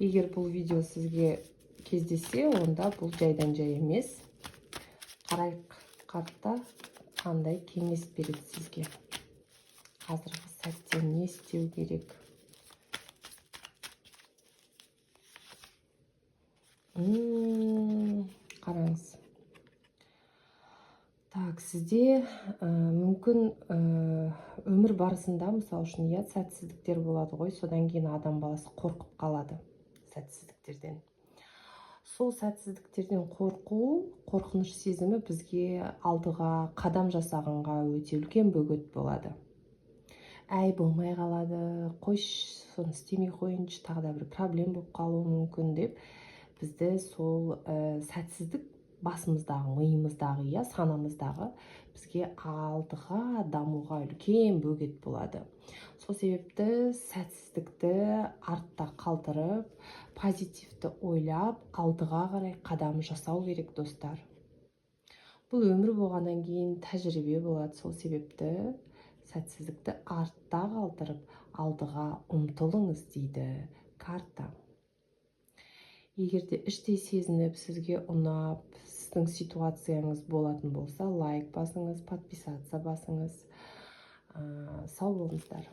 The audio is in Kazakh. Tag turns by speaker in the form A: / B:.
A: Егер бұл видео сізге кездесе, онда бұл жайдан жай емес. Қарайық картта қандай кеңес береді сізге. Қазіргі сәтте не істеу керек? Қараңыз. Так, сізде мүмкін өмір барысында, мысалы үшін, сәтсіздіктер болады ғой, содан кейін адам баласы қорқып қалады сәтсіздіктерден. Сол сәтсіздіктерден қорқыныш сезімі бізге алдыға қадам жасағанға өте үлкен бөгет болады. Әй, болмай қалады, қойшы, соны істемей қойыншы, тағы да бір проблем болып қалуы мүмкін деп, бізді сол сәтсіздік басымыздағы, миымыздағы, санамыздағы бізге алдыға дамуға үлкен бөгет болады. Сол себепті сәтсіздікті артта қалдырып, позитивті ойлап, алдыға қарай қадам жасау керек, достар. Бұл өмір болғаннан кейін тәжірибе болады. Сол себепті сәтсіздікті артта қалдырып, алдыға ұмтылыңыз дейді карта. Егерде іштей сезініп, сізге ұнап, сіздің ситуацияңыз болатын болса, лайк басыңыз, подписаться басыңыз. Сау болыңыздар.